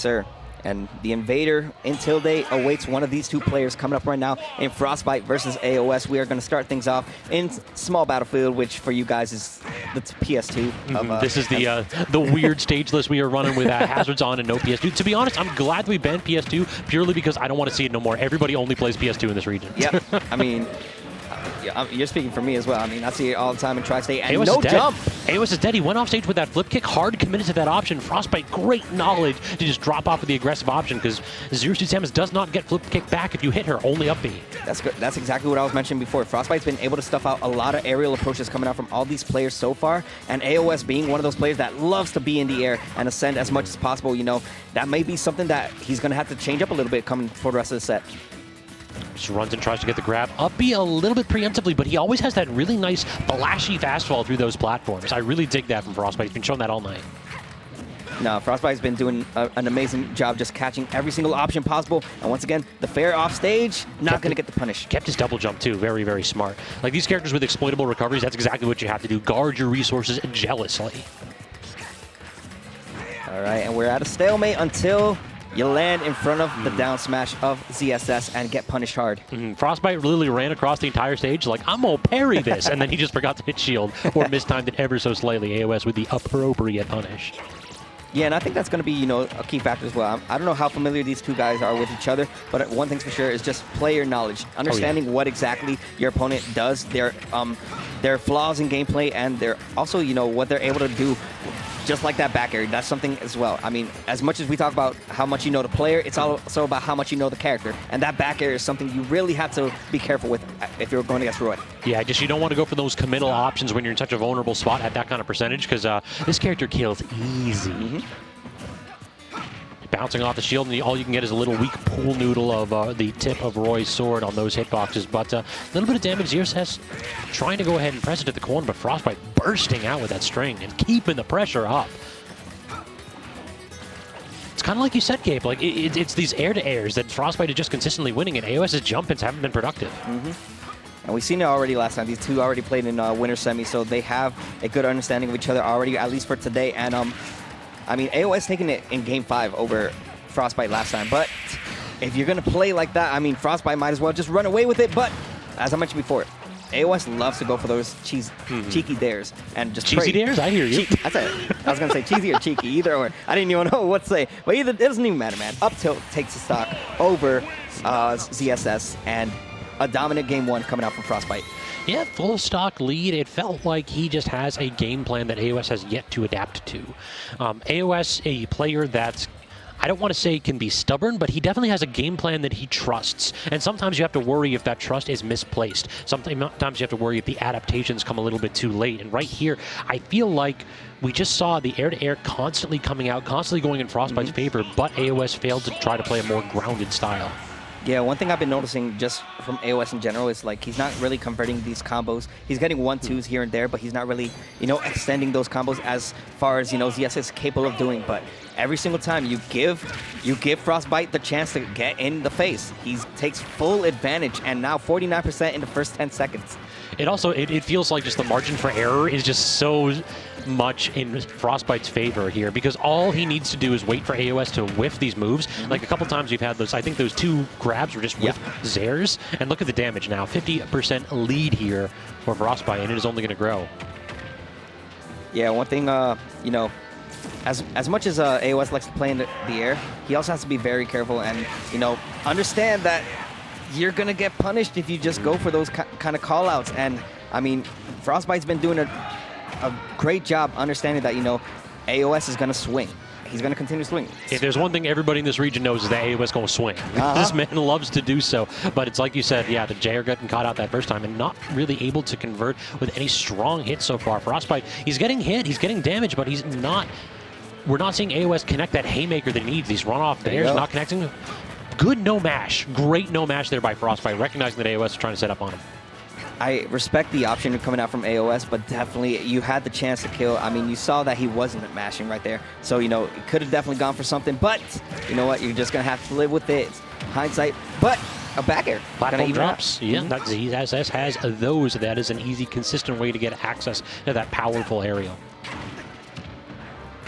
sir. And the Invader until they awaits one of these two players coming up right now in Frostbyte versus AoS. We are going to start things off in small battlefield, which for you guys is the PS2. This is the weird stage list we are running with hazards on and no PS2. To be honest, I'm glad we banned PS2 purely because I don't want to see it no more. Everybody only plays PS2 in this region. Yep. I mean, you're speaking for me as well. I mean, I see it all the time in Tri-State, and AoS no jump. AoS is dead. He went off stage with that flip kick, hard committed to that option. Frostbyte, great knowledge to just drop off with the aggressive option because ZSS Samus does not get flip kick back if you hit her, only up B. That's good. That's exactly what I was mentioning before. Frostbyte's been able to stuff out a lot of aerial approaches coming out from all these players so far, and AoS being one of those players that loves to be in the air and ascend as much as possible, you know, that may be something that he's going to have to change up a little bit coming for the rest of the set. Just runs and tries to get the grab. Up B a little bit preemptively, but he always has that really nice flashy fastfall through those platforms. I really dig that from Frostbyte. He's been showing that all night. No, Frostbyte's been doing an amazing job just catching every single option possible. And once again, the fair off stage, not going to get the punish. Kept his double jump too, very, very smart. Like these characters with exploitable recoveries, that's exactly what you have to do. Guard your resources jealously. All right, and we're at a stalemate until you land in front of the down smash of ZSS and get punished hard. Frostbyte literally ran across the entire stage like, I'm going to parry this, and then he just forgot to hit shield or mistimed it ever so slightly. AoS with the appropriate punish. Yeah, and I think that's going to be, you know, a key factor as well. I don't know how familiar these two guys are with each other, but one thing's for sure is just player knowledge. Understanding what exactly your opponent does, their flaws in gameplay, and their also, you know, what they're able to do. Just like that back air, that's something as well. I mean, as much as we talk about how much you know the player, it's also about how much you know the character. And that back air is something you really have to be careful with if you're going against Roy. Yeah, just you don't want to go for those committal options when you're in such a vulnerable spot at that kind of percentage, because this character kills easy. Bouncing off the shield, and all you can get is a little weak pool noodle of the tip of Roy's sword on those hitboxes. But a little bit of damage. ZSS trying to go ahead and press it to the corner, but Frostbyte bursting out with that string and keeping the pressure up. It's kind of like you said, Gabe. Like it's these air-to-airs that Frostbyte is just consistently winning, and AoS's jump-ins haven't been productive. And we've seen it already last time. These two already played in winter semi, so they have a good understanding of each other already, at least for today. And I mean, AoS taking it in Game 5 over Frostbyte last time, but if you're going to play like that, I mean, Frostbyte might as well just run away with it, but as I mentioned before, AoS loves to go for those cheeky dares and just cheesy dares? I hear you. That's it. I was going to say cheesy or cheeky, either or. I didn't even know what to say, but it doesn't even matter, man. Up tilt takes the stock over ZSS, and a dominant Game 1 coming out from Frostbyte. Yeah, full stock lead. It felt like he just has a game plan that AoS has yet to adapt to. AoS, a player that's, I don't want to say can be stubborn, but he definitely has a game plan that he trusts. And sometimes you have to worry if that trust is misplaced. Sometimes you have to worry if the adaptations come a little bit too late. And right here, I feel like we just saw the air-to-air constantly coming out, constantly going in Frostbyte's favor, but AoS failed to try to play a more grounded style. Yeah, one thing I've been noticing just from AoS in general is like he's not really converting these combos. He's getting 1-2s here and there, but he's not really, you know, extending those combos as far as, you know, ZSS is capable of doing. But every single time you give Frostbyte the chance to get in the face, he takes full advantage, and now 49% in the first 10 seconds. It also, it feels like just the margin for error is just so much in Frostbyte's favor here, because all he needs to do is wait for AoS to whiff these moves. Like a couple times we've had those, I think those two grabs were just whiff Zers, and look at the damage now. 50% lead here for Frostbyte, and it is only going to grow. Yeah, one thing, you know, as much as AoS likes to play in the air, he also has to be very careful and, you know, understand that you're going to get punished if you just go for those kind of call-outs. And, I mean, Frostbyte's been doing a great job understanding that, you know, AoS is going to swing. He's going to continue swinging. If there's one thing everybody in this region knows is that AoS is going to swing. This man loves to do so. But it's like you said, yeah, the Jair getting caught out that first time and not really able to convert with any strong hits so far. Frostbyte, he's getting hit, he's getting damage, but he's not. We're not seeing AoS connect that haymaker that he needs. These runoff bears not connecting. Good no mash. Great no mash there by Frostbyte, recognizing that AoS is trying to set up on him. I respect the option coming out from AoS, but definitely you had the chance to kill. I mean, you saw that he wasn't mashing right there. So, you know, it could have definitely gone for something, but you know what? You're just going to have to live with it. Hindsight, but a back air. Platform drops. Yeah, that ZSS has those. That is an easy, consistent way to get access to that powerful aerial.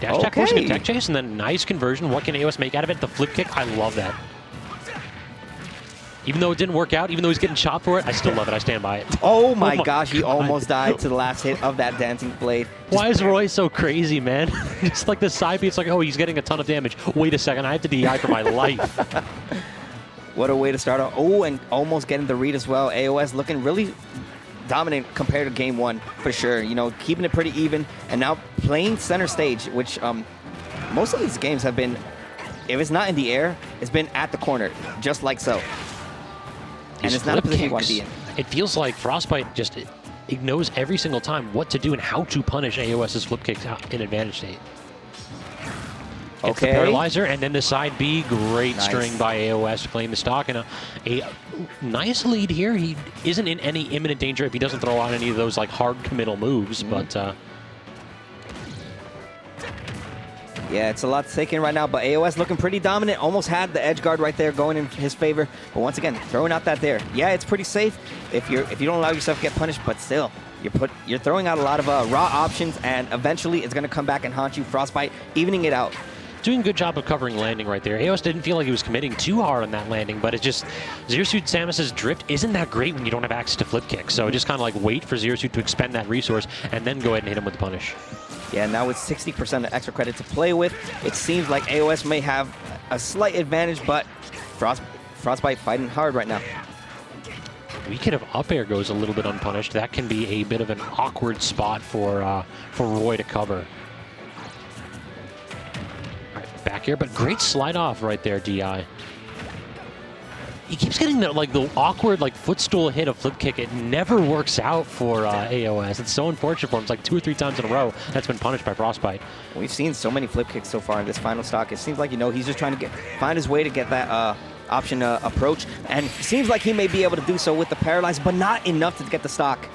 Dash attack forcing a tech chase, and then nice conversion. What can AoS make out of it? The flip kick, I love that. Even though it didn't work out, even though he's getting shot for it, I still love it. I stand by it. Oh my gosh, he almost died to the last hit of that dancing blade. Why is Roy so crazy, man? Just like the side B, it's like, oh, he's getting a ton of damage. Wait a second, I have to DI for my life. What a way to start off. Oh, and almost getting the read as well. AoS looking really dominant compared to game one, for sure. You know, keeping it pretty even, and now playing center stage, which most of these games have been, if it's not in the air, it's been at the corner, just like so. And it's not a position you want to be in. It feels like Frostbyte just it knows every single time what to do and how to punish AoS's flip kicks out in advantage state. Gets the paralyzer, and then the side B, great string by AoS to claim the stock, and a nice lead here. He isn't in any imminent danger if he doesn't throw on any of those like hard committal moves, but yeah, it's a lot taken right now, but AoS looking pretty dominant. Almost had the edge guard right there going in his favor, but once again, throwing out that there. Yeah, it's pretty safe if you don't allow yourself to get punished, but still, you're throwing out a lot of raw options, and eventually it's going to come back and haunt you. Frostbyte evening it out. Doing a good job of covering landing right there. AoS didn't feel like he was committing too hard on that landing, but it's just Zero Suit Samus's drift isn't that great when you don't have access to flip kicks. So just kind of like wait for Zero Suit to expend that resource and then go ahead and hit him with the punish. Yeah, now with 60% of extra credit to play with, it seems like AoS may have a slight advantage, but Frostbyte fighting hard right now. Weekend of up air goes a little bit unpunished. That can be a bit of an awkward spot for Roy to cover. Back here, but great slide off right there, DI. He keeps getting the awkward footstool hit of flip kick. It never works out for AoS. It's so unfortunate for him. It's like 2 or 3 times in a row that's been punished by Frostbyte. We've seen so many flip kicks so far in this final stock. It seems like, he's just trying to find his way to get that option approach, and it seems like he may be able to do so with the paralyze, but not enough to get the stock.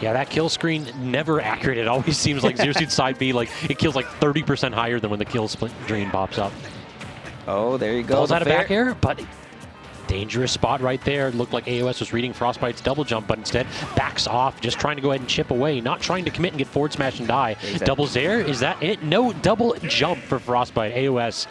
Yeah, that kill screen, never accurate. It always seems like Zero Suit side B, it kills 30% higher than when the kill screen pops up. Oh, there you go. Pulls out a back air, but dangerous spot right there. It looked like AoS was reading Frostbyte's double jump, but instead backs off, just trying to go ahead and chip away, not trying to commit and get forward smash and die. Exactly. Double Zair, is that it? No double jump for Frostbyte. AoS,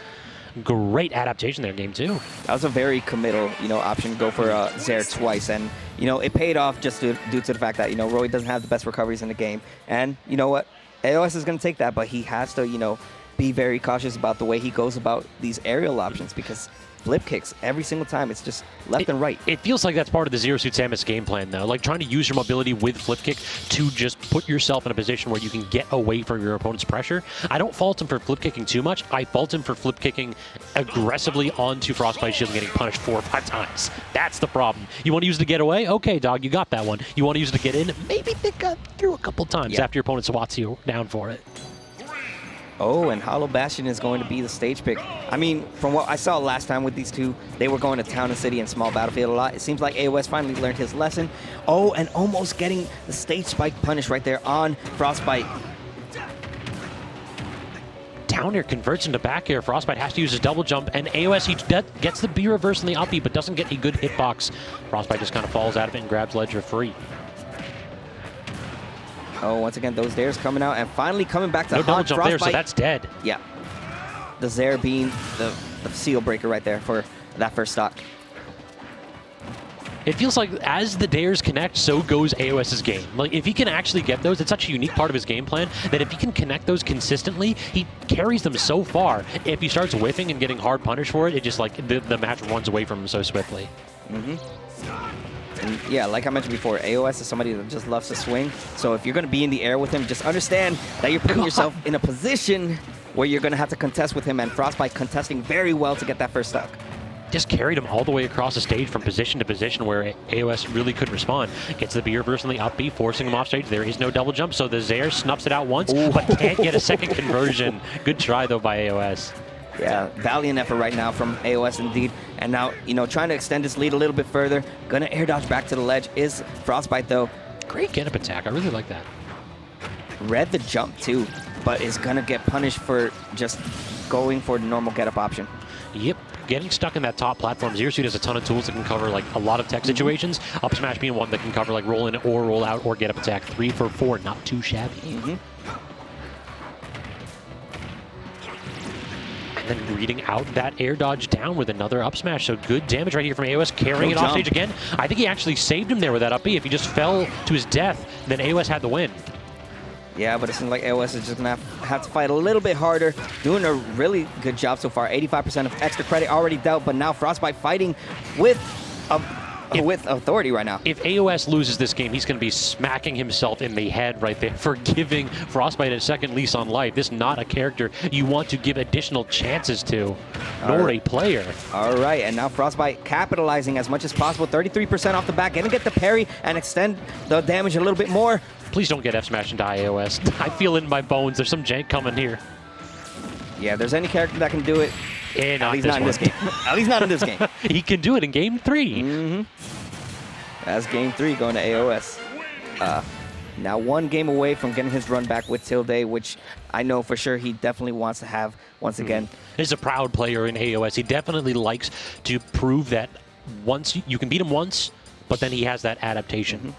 great adaptation there, game 2. That was a very committal, option to go for Zair twice, and it paid off just due to the fact that Roy doesn't have the best recoveries in the game, and you know what, AoS is going to take that, but he has to be very cautious about the way he goes about these aerial options, because flip kicks every single time, it's just left and right. It feels like that's part of the Zero Suit Samus game plan, though. Trying to use your mobility with flip kick to just put yourself in a position where you can get away from your opponent's pressure. I don't fault him for flip kicking too much. I fault him for flip kicking aggressively onto Frostbyte shield and getting punished 4 or 5 times. That's the problem. You want to use it to get away? Okay, dog, you got that one. You want to use it to get in? Maybe think through a couple times after your opponent swats you down for it. Oh, and Hollow Bastion is going to be the stage pick. I mean, from what I saw last time with these two, they were going to Town and City and Small Battlefield a lot. It seems like AoS finally learned his lesson. Oh, and almost getting the stage spike punish right there on Frostbyte. Down air converts into back air. Frostbyte has to use his double jump, and AoS, he gets the B reverse in the up B, but doesn't get a good hitbox. Frostbyte just kind of falls out of it and grabs ledger free. Oh, once again, those Zairs coming out and finally coming back to no double haunt jump Frostbyte. there, so that's dead. Yeah. The Zair being the seal breaker right there for that first stock. It feels like as the dares connect, so goes AoS's game. If he can actually get those, it's such a unique part of his game plan that if he can connect those consistently, he carries them so far. If he starts whiffing and getting hard punish for it, it just the match runs away from him so swiftly. Mm-hmm. And yeah, like I mentioned before, AoS is somebody that just loves to swing. So if you're going to be in the air with him, just understand that you're putting yourself in a position where you're going to have to contest with him, and Frostbyte contesting very well to get that first stock. Just carried him all the way across the stage from position to position where AoS really couldn't respond. Gets the B reverse on the up B, forcing him off stage. There is no double jump, so the Zair snuffs it out once, but can't get a second conversion. Good try, though, by AoS. Yeah, valiant effort right now from AoS indeed. And now, trying to extend his lead a little bit further. Gonna air dodge back to the ledge is Frostbyte, though. Great get-up attack. I really like that. Read the jump, too, but is gonna get punished for just going for the normal get-up option. Yep. Getting stuck in that top platform, Zero Suit has a ton of tools that can cover a lot of tech situations. Up smash being one that can cover roll in or roll out or get up attack. 3 for 4, not too shabby. And then reading out that air dodge down with another up smash. So good damage right here from AoS, carrying it off stage again. I think he actually saved him there with that up B. If he just fell to his death, then AoS had the win. Yeah, but it seems like AoS is just going to have to fight a little bit harder. Doing a really good job so far. 85% of extra credit already dealt, but now Frostbyte fighting with authority right now. If AoS loses this game, he's going to be smacking himself in the head right there for giving Frostbyte a second lease on life. This is not a character you want to give additional chances to, nor a player. All right, and now Frostbyte capitalizing as much as possible. 33% off the back. Going to get the parry and extend the damage a little bit more. Please don't get F-Smash into AoS. I feel it in my bones. There's some jank coming here. Yeah, if there's any character that can do it, at least not in this game. At least not in this game. He can do it in game 3. Mm-hmm. That's game 3 going to AoS. Now 1 game away from getting his run back with Tilde, which I know for sure he definitely wants to have once again. He's a proud player in AoS. He definitely likes to prove that once you can beat him once, but then he has that adaptation. Mm-hmm.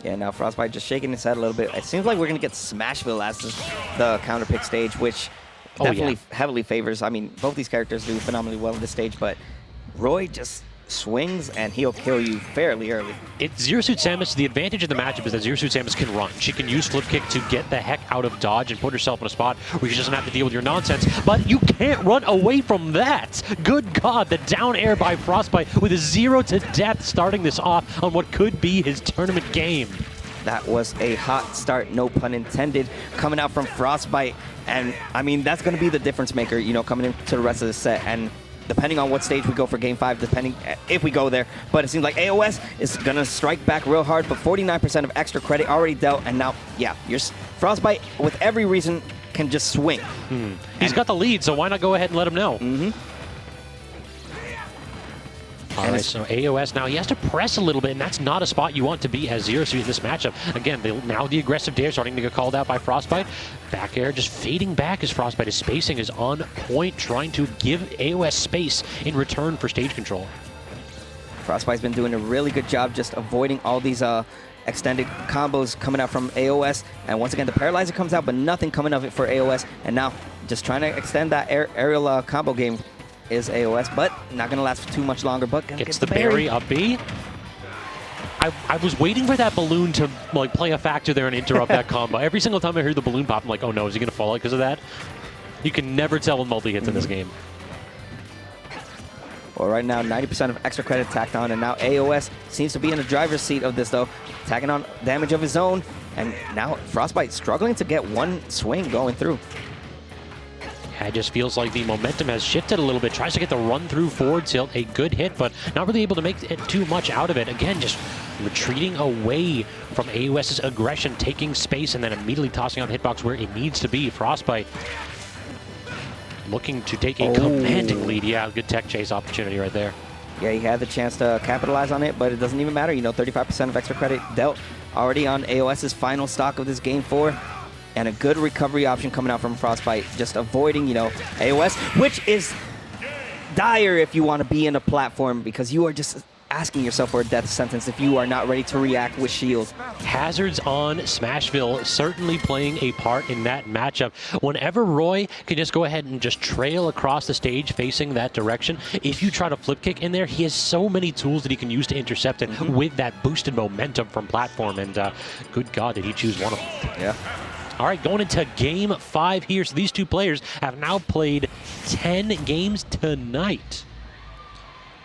Yeah, now Frostbyte just shaking his head a little bit. It seems like we're going to get Smashville as the counter pick stage, which definitely heavily favors. I mean, both these characters do phenomenally well in this stage, but Roy just swings and he'll kill you fairly early. It's Zero Suit Samus. The advantage of the matchup is that Zero Suit Samus can run. She can use flip kick to get the heck out of dodge and put herself in a spot where she doesn't have to deal with your nonsense, but you can't run away from that. Good God, the down air by Frostbyte with a 0 to death starting this off on what could be his tournament game. That was a hot start, no pun intended, coming out from Frostbyte. And I mean, that's going to be the difference maker, you know, coming into the rest of the set. And depending on what stage we go for game 5, depending if we go there. But it seems like AoS is going to strike back real hard, but 49% of extra credit already dealt. And now, yeah, Frostbyte, with every reason, can just swing. He's got the lead, so why not go ahead and let him know? All right, so AoS now, he has to press a little bit, and that's not a spot you want to be as Zero Suit in this matchup. Again, now the aggressive dare starting to get called out by Frostbyte. Back air just fading back as Frostbyte. His spacing is on point, trying to give AoS space in return for stage control. Frostbyte's been doing a really good job just avoiding all these extended combos coming out from AoS. And once again, the Paralyzer comes out, but nothing coming of it for AoS. And now just trying to extend that aerial combo game is AoS, but not going to last for too much longer, but gets the berry up B. I was waiting for that balloon to like play a factor there and interrupt that combo. Every single time I heard the balloon pop, I'm like, oh no, is he going to fall out because of that? You can never tell with multi-hits in this game. Well, right now, 90% of extra credit tacked on, and now AoS seems to be in the driver's seat of this, though. Tagging on damage of his own, and now Frostbyte struggling to get one swing going through. It just feels like the momentum has shifted a little bit. Tries to get the run-through forward tilt, a good hit, but not really able to make it too much out of it. Again, just retreating away from AoS's aggression, taking space, and then immediately tossing out the hitbox where it needs to be. Frostbyte looking to take a commanding lead. Yeah, good tech chase opportunity right there. Yeah, he had the chance to capitalize on it, but it doesn't even matter. You know, 35% of extra credit dealt already on AoS's final stock of this game 4. And a good recovery option coming out from Frostbyte, just avoiding, you know, AoS, which is dire if you want to be in a platform, because you are just asking yourself for a death sentence if you are not ready to react with shield. Hazards on Smashville certainly playing a part in that matchup. Whenever Roy can just go ahead and just trail across the stage facing that direction, if you try to flip kick in there, he has so many tools that he can use to intercept it with that boosted momentum from platform. And good God, did he choose one of them? Yeah. All right, going into game 5 here. So these two players have now played 10 games tonight.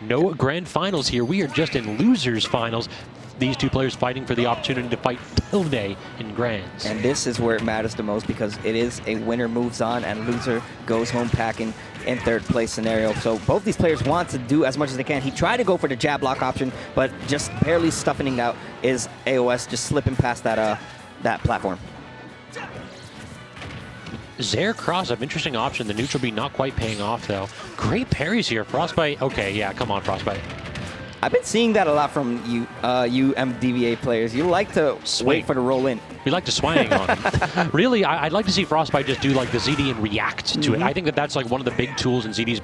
No grand finals here. We are just in losers finals. These two players fighting for the opportunity to fight Tilde in grands. And this is where it matters the most, because it is a winner moves on and loser goes home packing in third place scenario. So both these players want to do as much as they can. He tried to go for the jab lock option, but just barely stuffing out is AoS, just slipping past that platform. Zaire cross-up, interesting option. The neutral B not quite paying off, though. Great parries here. Frostbyte, okay, yeah, come on, Frostbyte. I've been seeing that a lot from you MDVA players. You like to wait for the roll in. We like to swang on him. Really, I'd like to see Frostbyte just do like the ZD and react to it. I think that's like one of the big tools in ZD's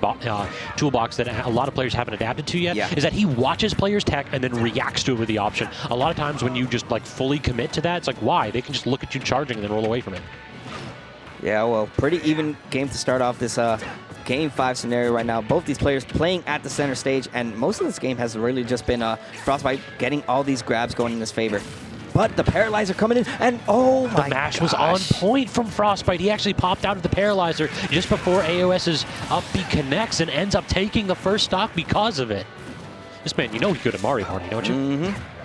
toolbox that a lot of players haven't adapted to yet, is that he watches players' tech and then reacts to it with the option. A lot of times when you just like fully commit to that, it's like, why? They can just look at you charging and then roll away from it. Yeah, well, pretty even game to start off this Game 5 scenario right now. Both these players playing at the center stage, and most of this game has really just been Frostbyte getting all these grabs going in his favor. But the Paralyzer coming in, and oh my gosh. The mash was on point from Frostbyte. He actually popped out of the Paralyzer just before AoS's up B connects and ends up taking the first stock because of it. This man, you know he's good at Mario Party, don't you? Mm-hmm.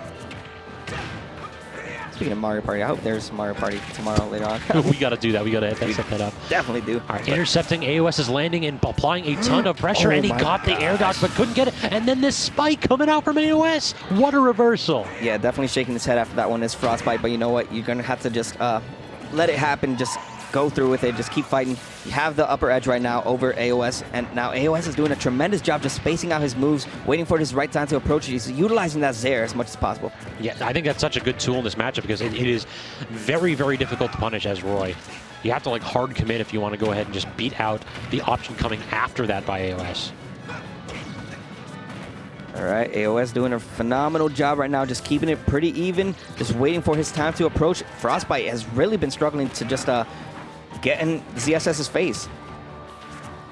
Speaking of Mario Party, I hope there's Mario Party tomorrow later on. We got to do that. We got to set that up. Definitely do. All right, intercepting AoS's landing and applying a ton of pressure, and he got the air dodge but couldn't get it. And then this spike coming out from AoS. What a reversal. Yeah, definitely shaking his head after that one is Frostbyte, but you know what? You're going to have to just let it happen. Just go through with it. Just keep fighting. You have the upper edge right now over AoS, and now AoS is doing a tremendous job just spacing out his moves, waiting for his right time to approach it. He's utilizing that Zair as much as possible. Yeah, I think that's such a good tool in this matchup because it is very, very difficult to punish as Roy. You have to like hard commit if you want to go ahead and just beat out the option coming after that by AoS. All right, AoS doing a phenomenal job right now, just keeping it pretty even, just waiting for his time to approach. Frostbyte has really been struggling to just get in ZSS's face.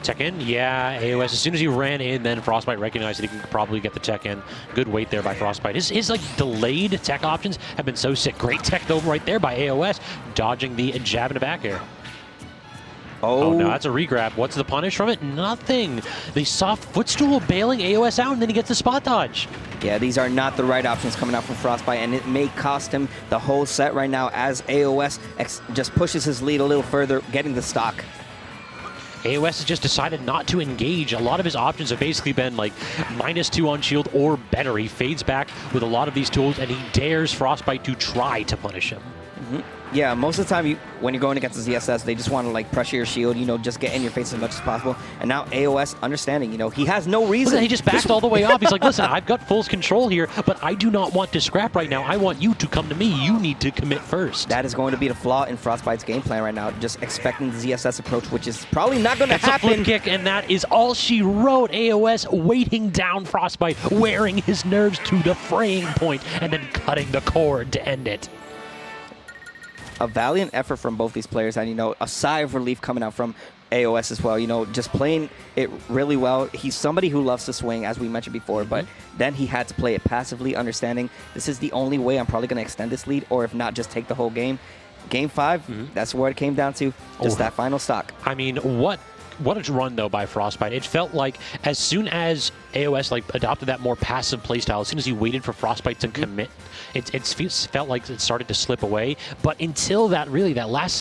Check in, yeah, AoS, as soon as he ran in, then Frostbyte recognized that he could probably get the check in. Good wait there by Frostbyte. His like delayed tech options have been so sick. Great tech though right there by AoS, dodging the jab in the back air. Oh, no, that's a regrab. What's the punish from it? Nothing. The soft footstool bailing AoS out, and then he gets the spot dodge. Yeah, these are not the right options coming out from Frostbyte, and it may cost him the whole set right now as AoS just pushes his lead a little further, getting the stock. AoS has just decided not to engage. A lot of his options have basically been like -2 on shield or better. He fades back with a lot of these tools, and he dares Frostbyte to try to punish him. Mm-hmm. Yeah, most of the time when you're going against the ZSS, they just want to like pressure your shield, you know, just get in your face as much as possible. And now AoS understanding, you know, he has no reason. He just backed all the way off. He's like, listen, I've got full control here, but I do not want to scrap right now. I want you to come to me. You need to commit first. That is going to be the flaw in Frostbyte's game plan right now, just expecting the ZSS approach, which is probably not going to happen. That's a flip kick, and that is all she wrote. AoS weighting down Frostbyte, wearing his nerves to the fraying point, and then cutting the cord to end it. A valiant effort from both these players, and, you know, a sigh of relief coming out from AoS as well. You know, just playing it really well. He's somebody who loves to swing, as we mentioned before, but then he had to play it passively, understanding this is the only way I'm probably going to extend this lead, or if not, just take the whole game. Game 5, that's where it came down to, just that final stock. I mean, what a run, though, by Frostbyte. It felt like as soon as AoS like adopted that more passive playstyle, as soon as he waited for Frostbyte to commit, it felt like it started to slip away. But until that, really, that last